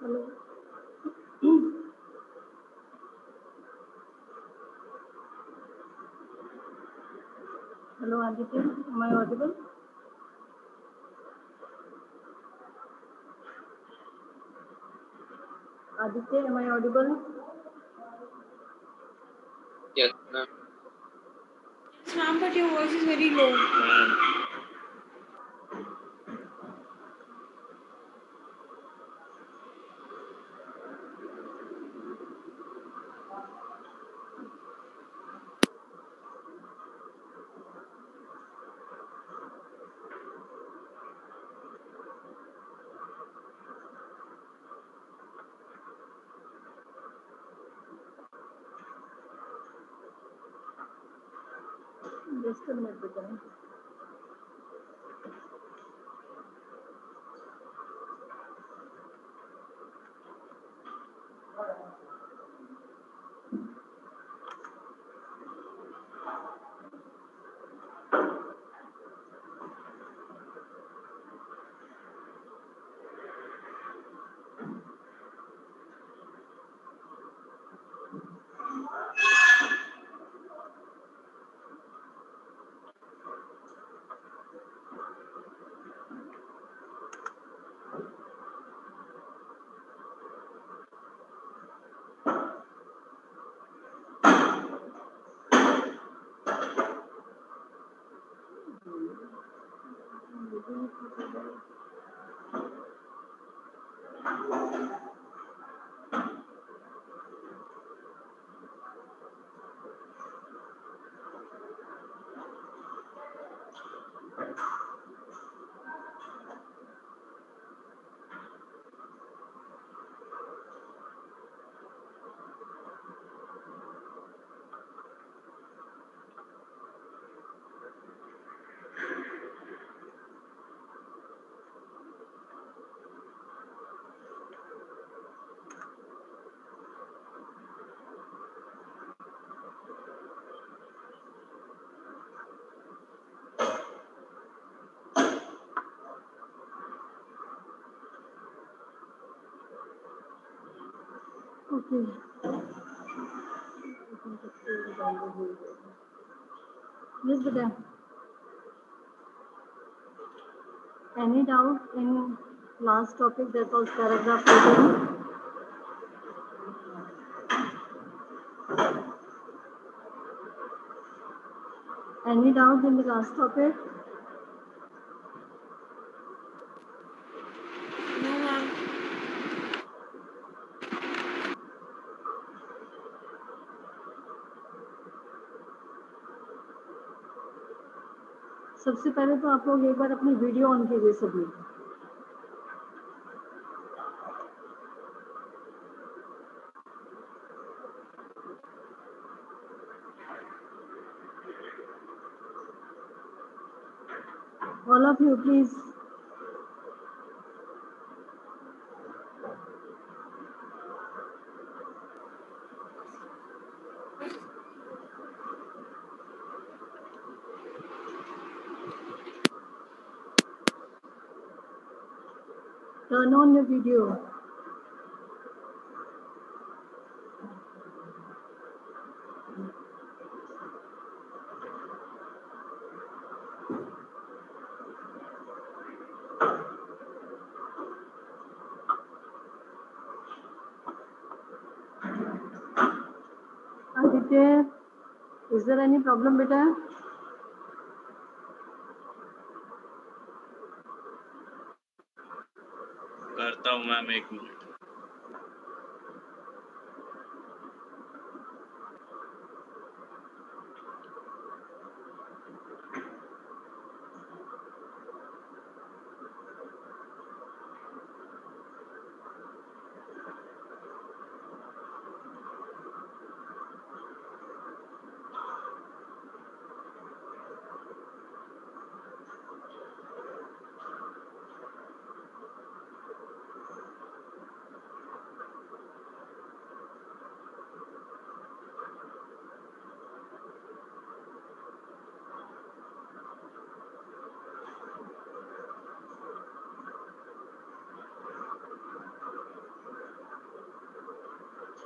Hello hello Aditya, am I audible? Aditya, am I audible? Yes, ma'am. Yes, ma'am, but your voice is very low. Just a minute, बेटा. Okay. Yes, बेटा. Any doubt in last topic, that was paragraph 14? Any doubt in the last topic? No, ma'am. सबसे पहले तो आप लोग एक बार अपनी video on कीजिए सभी. All of you, please. Turn on your video. Aditya, is there any problem, beta? करता हूँ मैम, 1 मिनट.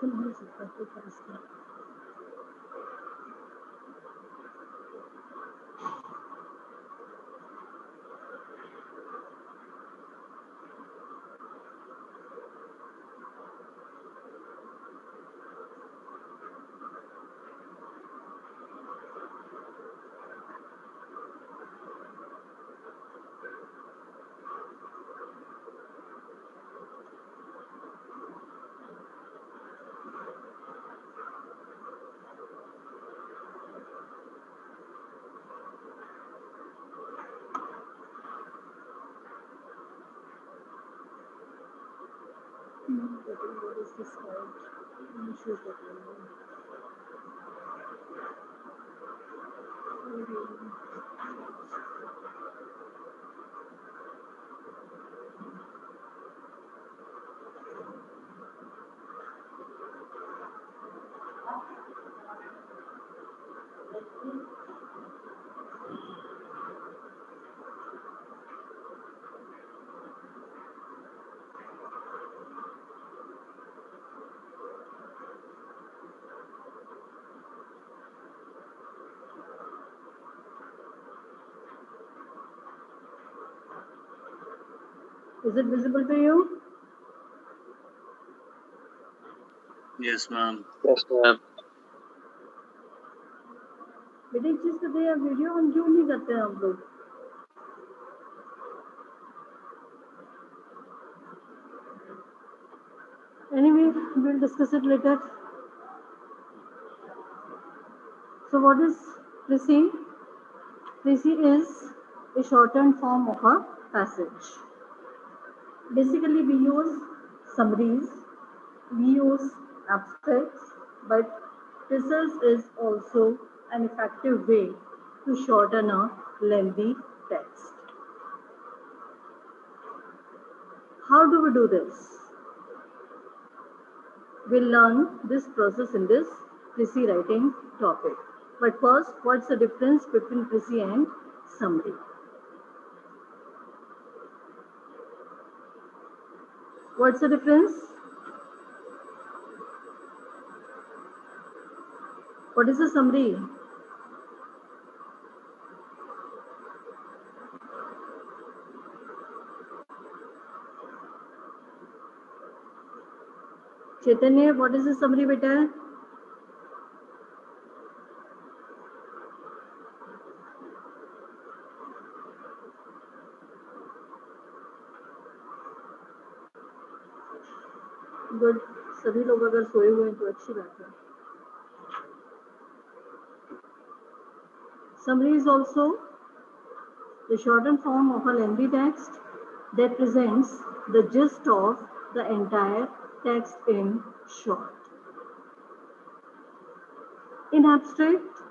मुश्किल हो सकता है तो इसका what is this called? Choose that one. Is it visible to you? Yes, ma'am. Yes, ma'am. बेटा एक चीज करते हैं, वीडियो ऑन क्यों नहीं करते हैं हम लोग? Anyway, we'll discuss it later. So what is Prissy? Prissy is a shortened form of a passage. Basically, we use summaries, we use abstracts, but precis is also an effective way to shorten a lengthy text. How do we do this? We'll learn this process in this Prissy writing topic. But first, what's the difference between Prissy and summary? What's the difference? What is a summary? Chaitanya, what is a summary, beta? Good, सभी लोग अगर सोए हुए हैं तो अच्छी बात है. Summary is also the shortened form of a lengthy text that presents the gist of the entire text in short. In abstract,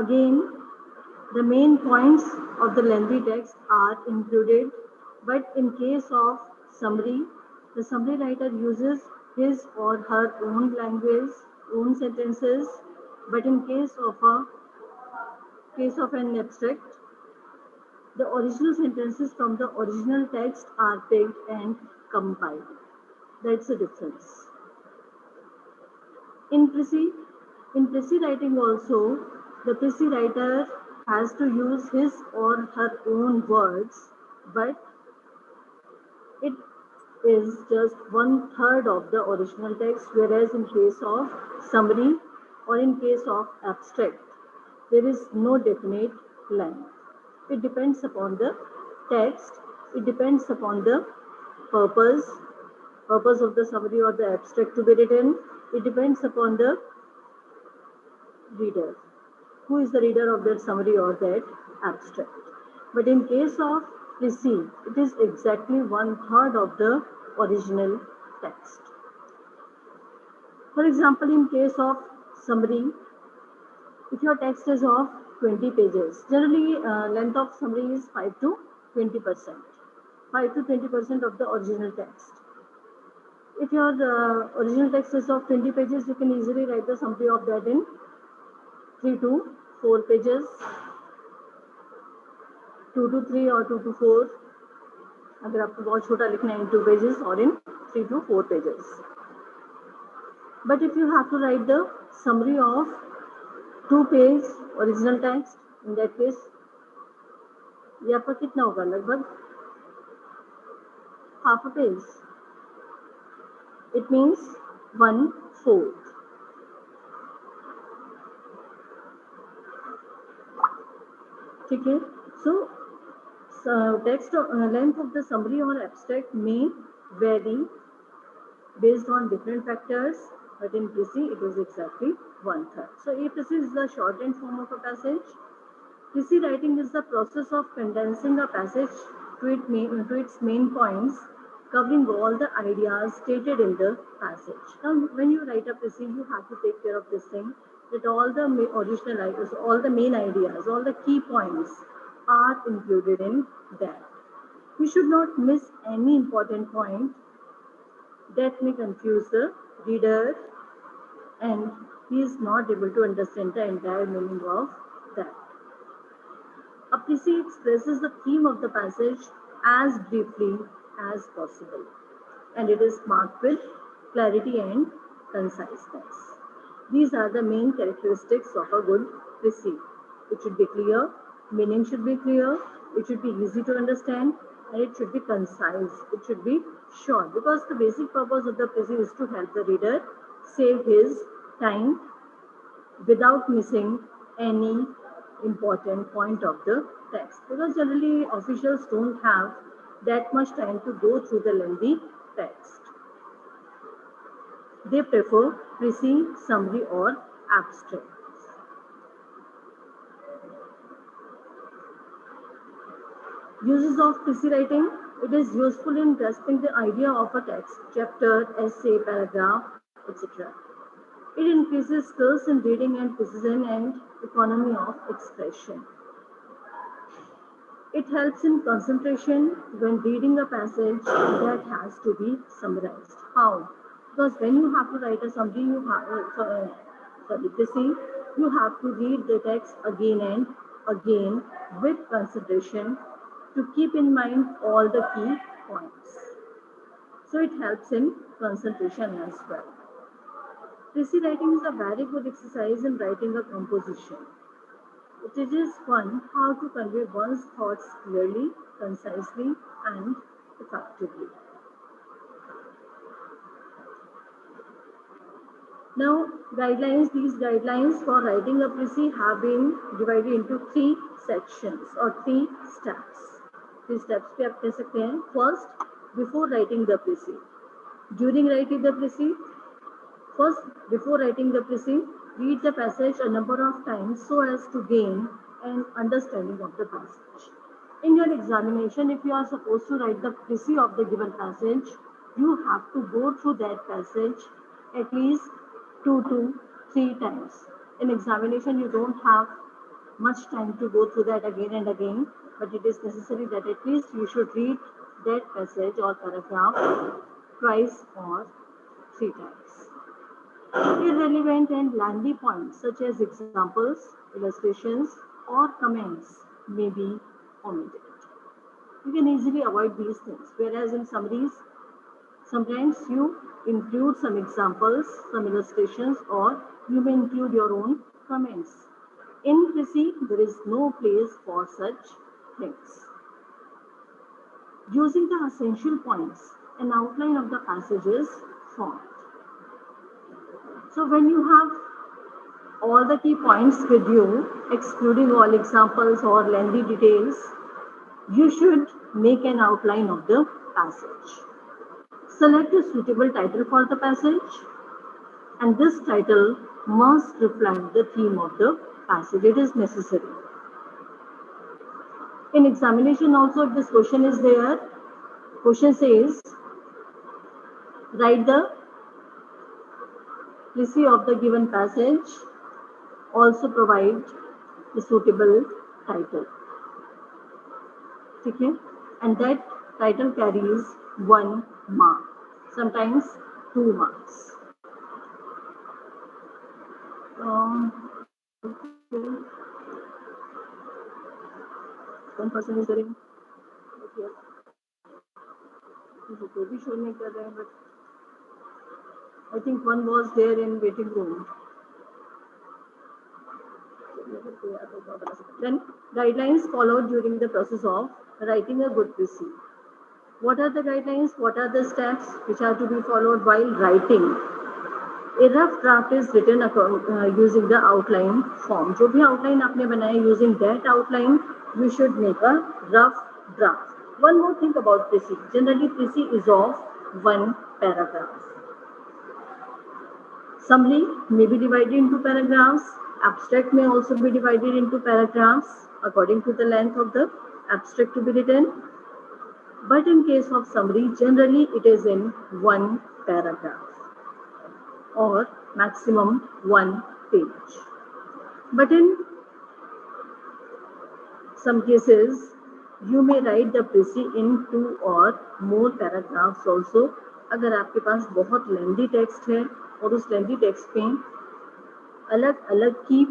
again, the main points of the lengthy text are included, but in case of summary, the summary writer uses his or her own language, own sentences, but in case of an abstract, the original sentences from the original text are picked and compiled. That's the difference. In Prissy writing also, the Prissy writer has to use his or her own words, but it is just 1/3 of the original text, whereas in case of summary or in case of abstract, there is no definite length. It depends upon the text, it depends upon the purpose of the summary or the abstract to be written. It depends upon the reader. Who is the reader of that summary or that abstract? But in case of Prissy, it is exactly 1/3 of the original text. For example, in case of summary, if your text is of 20 pages, generally length of summary is 5 to 20%. 5 to 20% of the original text. If your original text is of 20 pages, you can easily write the summary of that in 3 to 4 pages, 2 to 3 or 2 to 4. अगर आपको बहुत छोटा लिखना है in 2 pages or in 3 to 4 pages. But if you have to write the summary of 2 page original text, in that case ये आपका कितना होगा, लगभग half a page. It means 1/4. ठीक है. So text length of the summary or abstract may vary based on different factors, but in Prissy it is exactly 1/3. So Prissy is the shortened form of a passage. Prissy writing is the process of condensing a passage to its main points, covering all the ideas stated in the passage. Now, when you write a Prissy, you have to take care of this thing, that all the original ideas, all the main ideas, all the key points are included in that. You should not miss any important point that may confuse the reader and he is not able to understand the entire meaning of that. A Prissy expresses the theme of the passage as briefly as possible, and it is marked with clarity and conciseness. These are the main characteristics of a good Prissy. It should be clear, meaning should be clear, it should be easy to understand, and it should be concise. It should be short, because the basic purpose of the Prissy is to help the reader save his time without missing any important point of the text, because generally officials don't have that much time to go through the lengthy text. They prefer Prissy, summary or abstract. Uses of Prissy writing. It is useful in grasping the idea of a text, chapter, essay, paragraph, etc. It increases skills in reading and precision and economy of expression. It helps in concentration when reading a passage that has to be summarized. How? Because when you have to write a summary, you have to read the text again and again with concentration to keep in mind all the key points. So it helps in concentration as well. Prissy writing is a very good exercise in writing a composition. It is fun how to convey one's thoughts clearly, concisely, and effectively. Now, guidelines. These guidelines for writing a Prissy have been divided into 3 sections or 3 steps. 3 steps पे आप कह सकते हैं. First, before writing the Prissy. During writing the Prissy. First, before writing the Prissy, read the passage a number of times so as to gain an understanding of the passage. In your examination, if you are supposed to write the Prissy of the given passage, you have to go through that passage at least 2 to 3 times. In examination, you don't have much time to go through that again and again, but it is necessary that at least you should read that passage or paragraph twice or 3 times. Irrelevant and lengthy points such as examples, illustrations, or comments may be omitted. You can easily avoid these things, whereas in summaries, sometimes you include some examples, some illustrations, or you may include your own comments. In Prissy, there is no place for such things. Using the essential points, an outline of the passage is formed. So when you have all the key points with you, excluding all examples or lengthy details, you should make an outline of the passage. Select a suitable title for the passage, and this title must reflect the theme of the passage. It is necessary. In examination also, if this question is there, question says, write the Prissy of the given passage, also provide the suitable title. Okay? And that title carries 1 mark, sometimes 2 marks. One person is doing कोई भी show नहीं कर रहे हैं, but I think one was there in waiting room. Then guidelines followed during the process of writing a good PC. What are the guidelines? What are the steps which are to be followed while writing? A rough draft is written using the outline form. जो भी outline आपने बनाया, using that outline, you should make a rough draft. One more thing about Prezi. Generally, Prezi is of one paragraph. Summary may be divided into paragraphs. Abstract may also be divided into paragraphs according to the length of the abstract to be written. But in case of summary, generally it is in one paragraph or maximum one page. But in some cases, you may write the Prezi in 2 or more paragraphs also. अगर आपके पास बहुत लेंदी text है और उस लेंदी text में अलग अलग की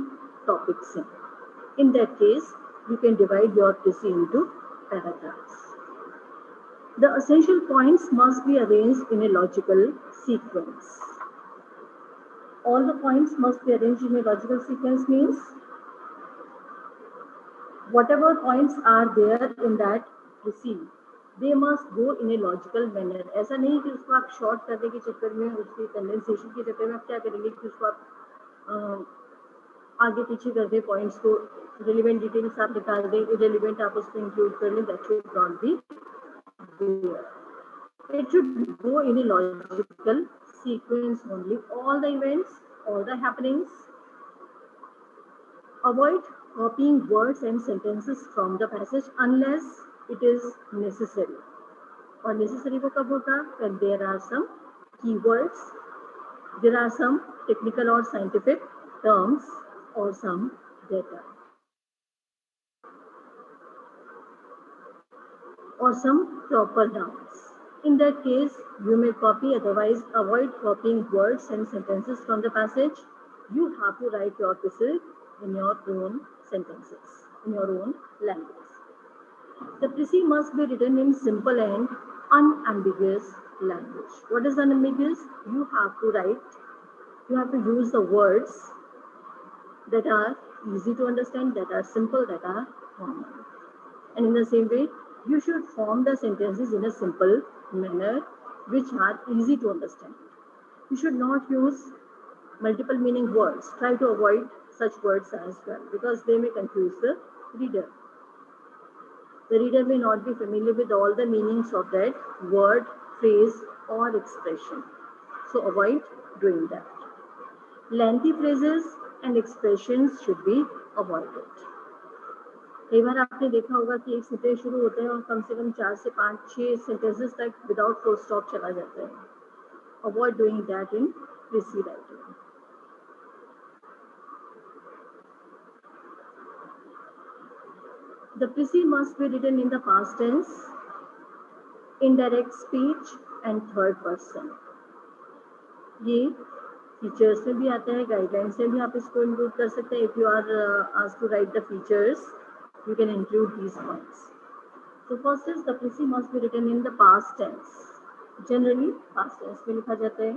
टॉपिक्स हैं, in that case you can divide your Prezi into paragraphs. The essential points must be arranged in a logical sequence. All the points must be arranged in a logical sequence means whatever points are there in that Prezi, they must go in a logical manner. ऐसा नहीं कि उसको आप short करने के चक्कर में, उसकी कंडेंसेशन के चक्कर में आप क्या करेंगे कि उसको आप आगे पीछे कर दे, पॉइंट्स को रिलेवेंट डिटेल्स आप निकाल दें, इरेलीवेंट आप उसको इंक्लूड कर लें. That should not be there. It should go in a logical sequence only. All the events, all the happenings. Avoid copying words and sentences from the passage unless it is necessary. और necessary वो कब होता? When there are some keywords, there are some technical or scientific terms or some data or some proper nouns. In that case, you may copy, otherwise avoid copying words and sentences from the passage. You have to write your Prezi in your own sentences, in your own language. The Prezi must be written in simple and unambiguous language. What is unambiguous? You have to write, you have to use the words that are easy to understand, that are simple, that are common. And in the same way, you should form the sentences in a simple manner which are easy to understand. You should not use multiple meaning words. Try to avoid such words as well because they may confuse the reader. The reader may not be familiar with all the meanings of that word, phrase or expression. So avoid doing that. Lengthy phrases and expressions should be avoided. कई बार आपने देखा होगा कि एक sentence शुरू होते हैं और कम से कम 4 से 5, 6 सेंटेंसेस तक विदाउट फुल स्टॉप चला जाता है. Avoid doing that in Prezi writing. The Prezi must be written in the past tense, indirect speech and third person. ये फीचर्स में भी आता है, गाइडलाइंस में भी आप इसको इंक्लूड कर सकते हैं. If you are asked to write the features, you can include these points. So first is the Prezi must be written in the past tense. Generally past tense में लिखा जाता है.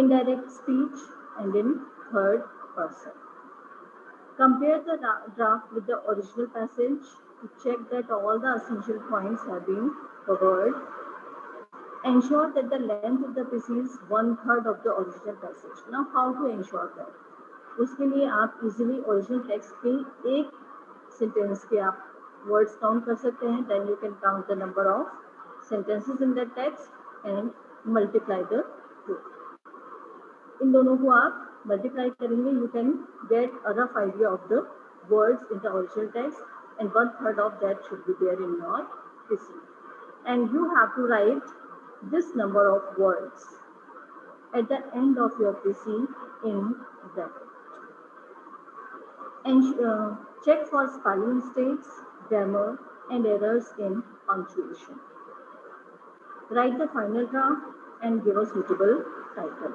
Indirect speech and in third person. Compare the draft with the original passage to check that all the essential points have been covered. Ensure that the length of the Prezi is 1/3 of the original passage. Now how to ensure that? उसके लिए आप easily original text के एक sentence के आप words count कर सकते हैं. Then you can count the number of sentences in that text and multiply the two. इन दोनों को आप मल्टीप्लाई करेंगे, you can get a rough idea of the words in the original text and 1/3 of that should be there in your Prezi. And you have to write this number of words at the end of your Prezi in bracket. And check for spelling mistakes, grammar, and errors in punctuation. Write the final draft and give a suitable title.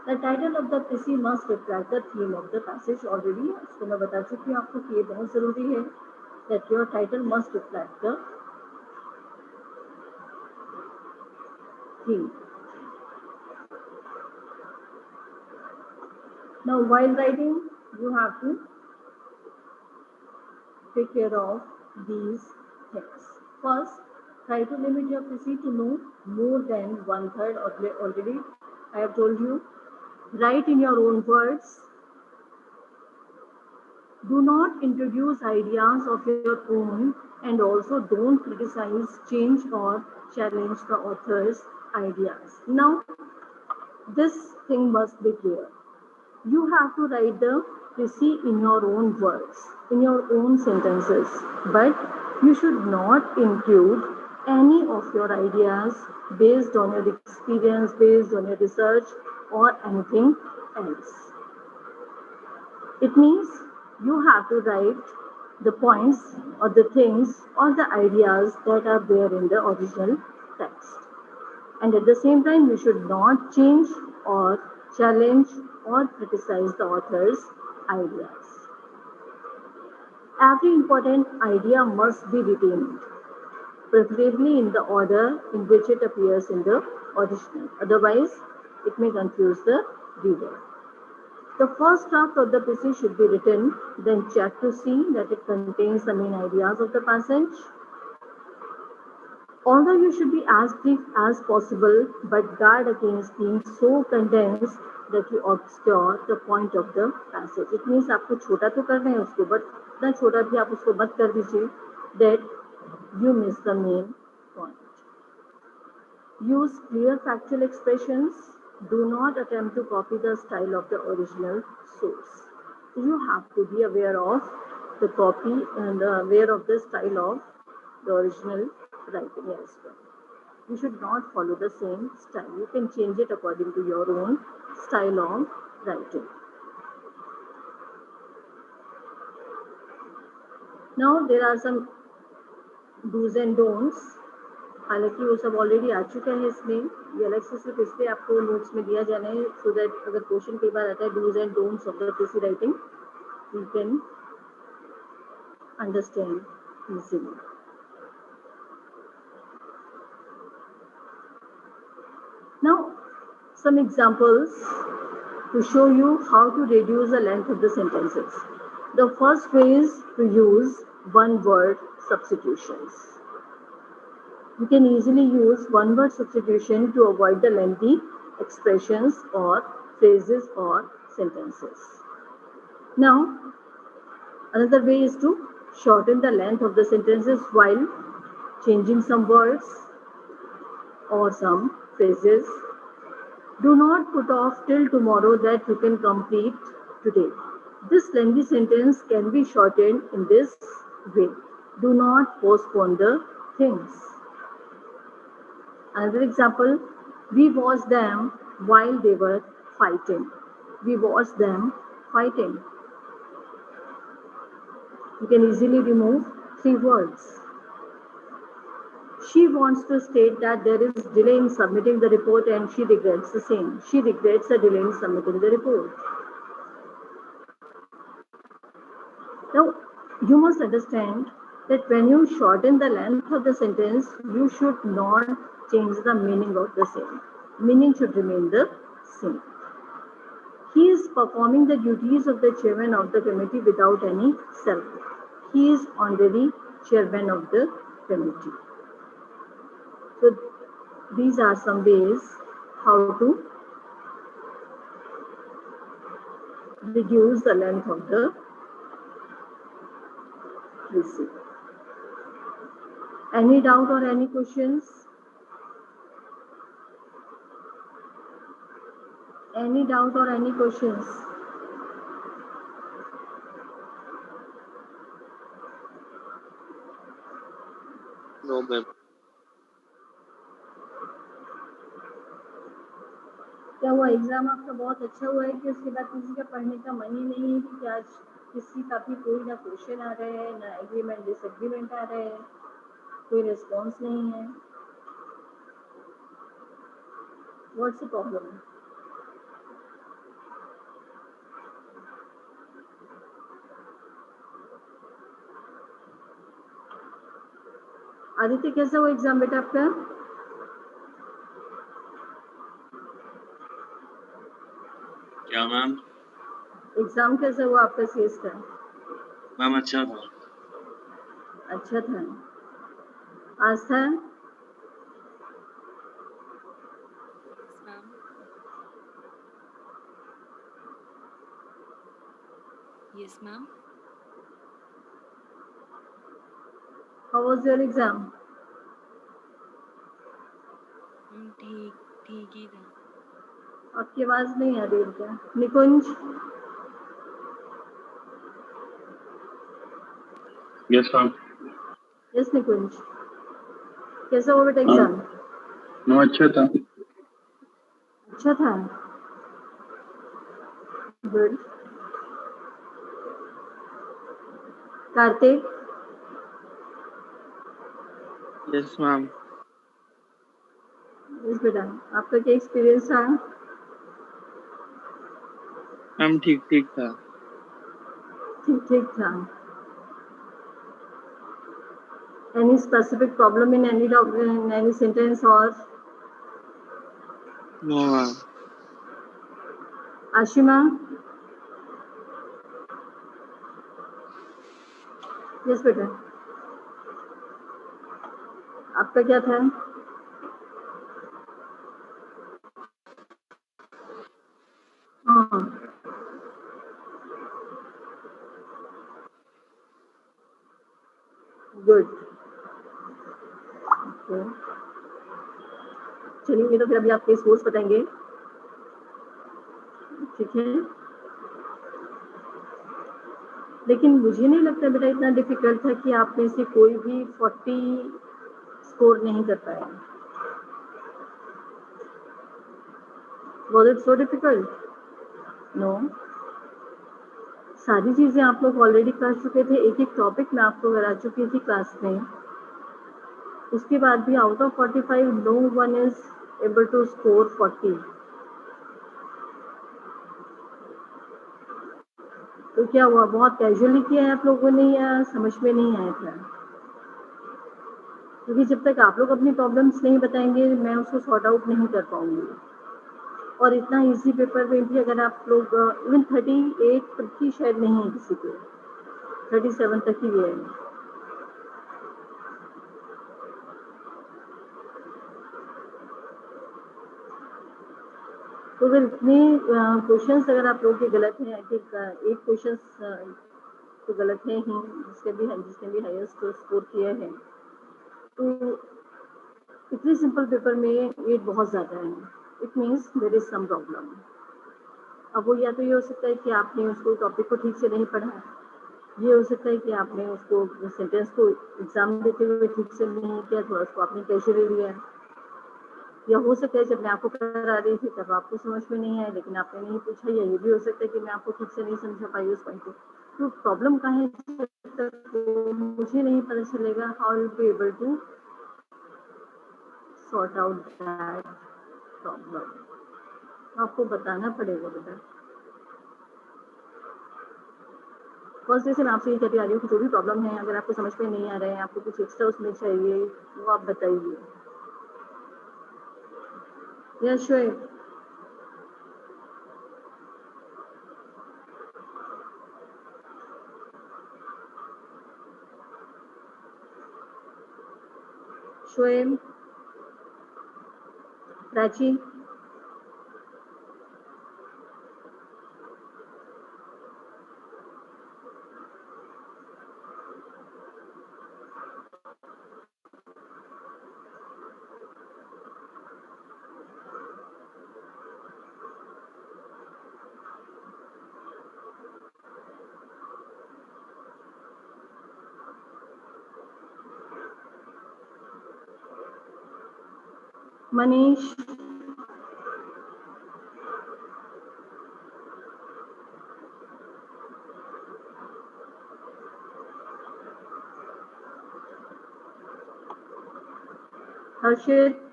The title of the Prezi must reflect the theme of the passage. Already, इसको मैं बता चुकी हूँ आपको कि ये बहुत जरूरी है. That your title must reflect the theme. Now, while writing, you have to take care of these things. First, try to limit your PC to no more than one third. Already, I have told you. Write in your own words. Do not introduce ideas of your own, and also don't criticize, change, or challenge the author's ideas. Now, this thing must be clear. You have to write the receipt in your own words, in your own sentences, but you should not include any of your ideas based on your experience, based on your research, or anything else. It means you have to write the points or the things or the ideas that are there in the original text. And at the same time, you should not change or challenge or criticize the author's ideas. Every important idea must be retained, preferably in the order in which it appears in the original. Otherwise, it may confuse the reader. The first draft of the PC should be written, then check to see that it contains the main ideas of the passage. Although you should be as brief as possible, but guard against being so condensed that you obscure the point of the passage. It means आपको छोटा तो करना है उसको, but इतना छोटा भी आप उसको मत कर दीजिए that you miss the main point. Use clear factual expressions. Do not attempt to copy the style of the original source. You have to be aware of the copy and aware of the style of the original writing as well. You should not follow the same style. You can change it according to your own style of writing. Now there are some do's and don'ts. हालांकि वो सब already आ चुका है इसमें, ये अलग से सिर्फ इसलिए आपको नोट्स में दिया जाना है सो दैट अगर क्वेश्चन कई बार आता है dos and don'ts of the precis writing you can understand easily. Now, some examples to show you how to reduce the length of the sentences. The first way is to use one-word substitutions. You can easily use one-word substitution to avoid the lengthy expressions or phrases or sentences. Now, another way is to shorten the length of the sentences while changing some words or some phrases. Do not put off till tomorrow that you can complete today. This lengthy sentence can be shortened in this way. Do not postpone the things. Another example, we watched them while they were fighting. We watched them fighting. You can easily remove 3 words. She wants to state that there is delay in submitting the report and she regrets the same. She regrets the delay in submitting the report. Now, you must understand that when you shorten the length of the sentence, you should not change the meaning of the same. Meaning should remain the same. He is performing the duties of the chairman of the committee without any salary. He is honorary chairman of the committee. So these are some ways how to reduce the length of the receipt. Any doubt or any questions? Any doubt or any questions? No, ma'am. क्या हुआ exam आपका बहुत अच्छा हुआ है कि उसके बाद किसी का पढ़ने का मन ही नहीं है कि आज किसी का भी कोई ना क्वेश्चन आ रहे हैं ना एग्रीमेंट डिसएग्रीमेंट आ रहे हैं, कोई रिस्पॉन्स नहीं है. What's the problem? आदित्य कैसा हुआ एग्जाम बेटा आपका? क्या मैम? एग्जाम कैसा हुआ आपका सीएस का? मैम अच्छा था। अच्छा था। आज था? Ma'am. Yes, ma'am. How was your exam? ठीक ठीक ही था। आपकी आवाज नहीं आ रही है क्या? Nikunj? Yes ma'am. Yes Nikunj, कैसा हुआ बेटा हाँ एग्जाम? मैम अच्छा था। अच्छा था। Good. Kartik? Yes ma'am. Yes बेटा, आपका क्या एक्सपीरियंस रहा? मैम ठीक ठीक था। ठीक ठीक था। Any specific problem in any sentence और? No ma'am. आशिमा? यस बेटा, आपका क्या था? हाँ, गुड। ओके, चलिए तो फिर अभी आपके स्कोर्स बताएंगे, ठीक है? लेकिन मुझे नहीं लगता बेटा इतना डिफिकल्ट था कि आप में से कोई भी 40 स्कोर नहीं कर पाया। Was it so difficult? No. सारी चीजें आप लोग ऑलरेडी कर चुके थे, एक एक टॉपिक मैं आपको करा चुकी थी क्लास में। उसके बाद भी out of 45 no one is able to score 40। तो क्या हुआ, बहुत कैजुअली किया है आप लोगों ने या समझ में नहीं आया था? क्योंकि जब तक आप लोग अपनी प्रॉब्लम्स नहीं बताएंगे मैं उसको सॉर्ट आउट नहीं कर पाऊंगी। और इतना इजी पेपर में भी अगर आप लोग इवन 38 तक की शायद नहीं है किसी को, 37 तक ही है। तो फिर इतने क्वेश्चंस अगर आप लोगों के गलत हैं, एक क्वेश्चन तो गलत है ही, जिसने भी हाईएस्ट स्कोर किया है, तो इतने सिंपल पेपर में 8 बहुत ज़्यादा है। It means there is some problem. अब वो या तो ये हो सकता है कि आपने उसको टॉपिक को ठीक से नहीं पढ़ा, ये हो सकता है कि आपने उसको सेंटेंस को एग्जाम देते हुए ठीक से नहीं किया, थोड़ा उसको आपने कैजुअली लिया, या हो सकता है जब मैं आपको करा रही थी तब आपको समझ में नहीं आया लेकिन आपने नहीं पूछा, या ये भी हो सकता है कि मैं आपको ठीक से नहीं समझा पाई उस पॉइंट को। तो प्रॉब्लम कहाँ है जब तक मुझे नहीं पता चलेगा, how will be able to sort out that problem. आपको बताना पड़ेगा बेटा। फर्स्ट डे से मैं आपसे ये कहती आ रही हूँ कि जो भी प्रॉब्लम है, अगर आपको समझ में नहीं आ रहा है, आपको कुछ एक्स्ट्रा उसमें चाहिए, वो आप बताइए। यस श्वेत? श्वेम? प्राची? मनीष? हर्षित?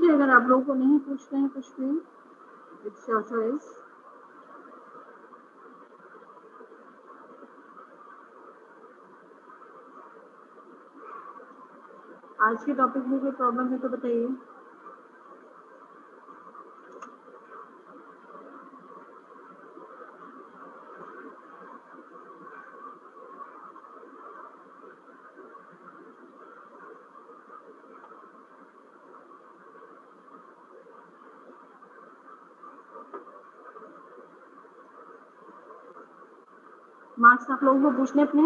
ठीक है, अगर आप लोगों को नहीं पूछना है कुछ भी, इट्स योर चॉइस। आज के टॉपिक में कोई प्रॉब्लम है तो बताइए। मार्क्स आप लोगों को पूछने अपने?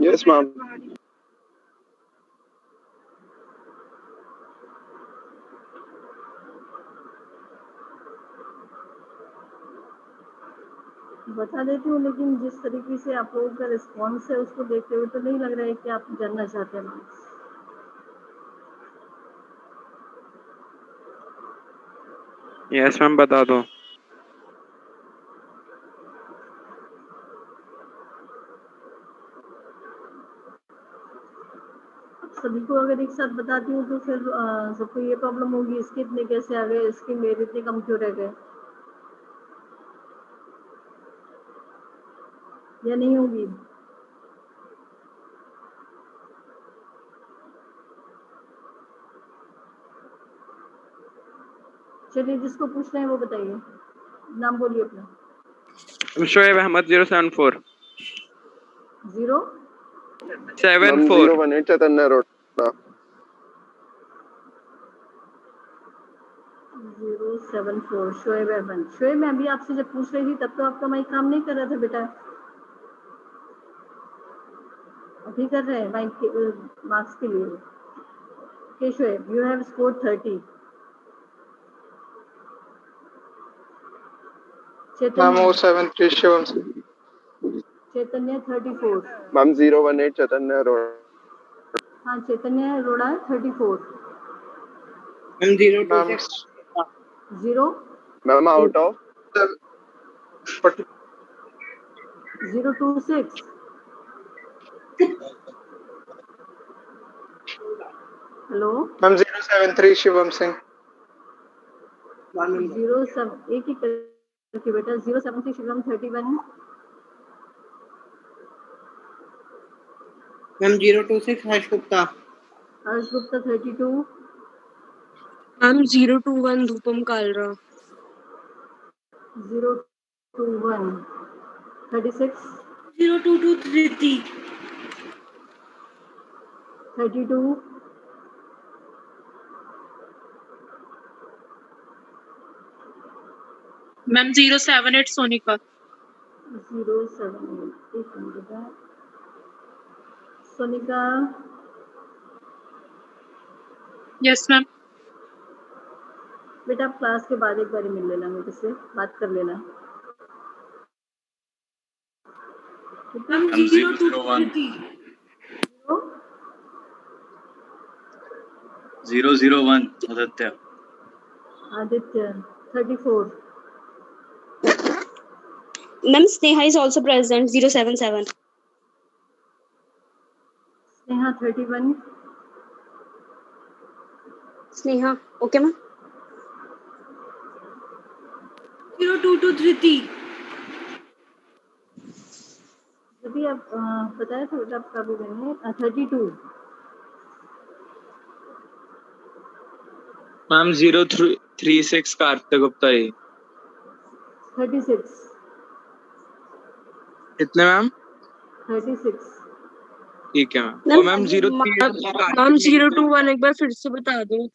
Yes ma'am. बता देती हूँ, लेकिन जिस तरीके से आप लोगों का रिस्पॉन्स है उसको देखते हुए तो नहीं लग रहा है कि आप जानना चाहते हैं मार्क्स। यस मैम, बता दो। सभी को अगर एक साथ बताती हूँ तो फिर सबको ये प्रॉब्लम होगी, इसके इतने कैसे आ गए, इसके मेरे इतने कम क्यों रह गए, या नहीं होगी? चलिए, जिसको पूछना है वो बताइए, नाम बोलिए अपना। शोएब अहमद 074 074 चैतन्य रोड। 074 शोएब अहमद। शोएब, मैं अभी आपसे जब पूछ रही थी तब तो आपका माइक काम नहीं कर रहा था बेटा, अभी कर रहे हैं माइक मार्क्स के लिए। Okay Shoaib, you have scored 30। Chaitanya 073 Shivam. Chaitanya 34। Ma'am 018 Chaitanya road. हाँ, चैतन्य रोड़ा 34। Ma'am 026 0 ma'am out of 026। Hello ma'am 073 Shivam Singh. 07 एक ही करके बेटा। 073 शिवम 31। मैम 026 हर्ष गुप्ता। हर्ष गुप्ता 32। मैम 021 धूपम कालरा। 021 36। 022 धृति। 32। मैम 078 सोनिका। 078 एक मिनट बेटा। Sonika yes ma'am. बेटा, आप क्लास के बाद एक बार मिल लेना, मेरे से बात कर लेना। Ma'am 002 Dhriti. 001 Aditya. Aditya 34। Ma'am, Sneha is also present. 077. Sneha 31। Sneha, okay, ma'am. 022 धृति। अभी आप बताया था बेटा, आप कब गए? 32। मैम 036 कार्तिक गुप्ता ही। 36। कितने मैम? 36। ठीक है मैम। और मैम 03 मैम 021 एक बार फिर से बता दो।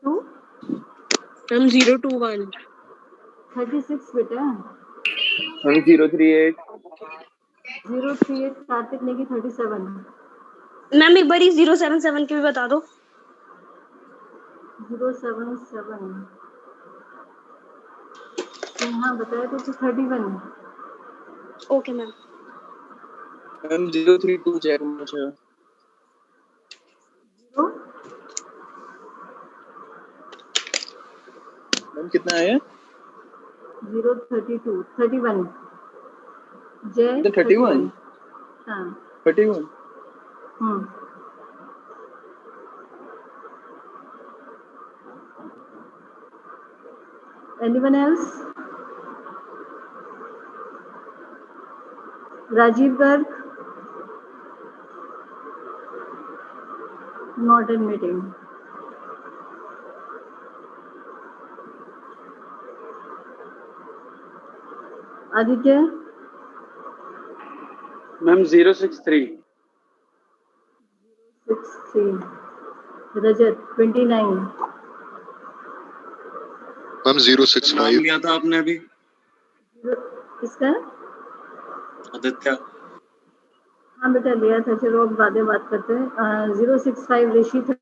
2 मैम 021 36 बेटा। मैम 038 038 कार्तिक नेगी 37। Ma'am, एक बारी 077 के भी बता दो. 077 हाँ बताया तो 31। Okay, ma'am. मैम 032 चेक मुझे। मैम कितना है? 032 31 जय 31 हाँ 31. Hmm. Anyone else? Rajiv Garg? Not in meeting. Aditya? Ma'am 063. 63. Rajat, 29. Ma'am 065 नाम लिया था आपने अभी किसका? आदित्य हाँ बेटा लिया था, चलो अब बाद में बात करते हैं। 065 ऋषि था।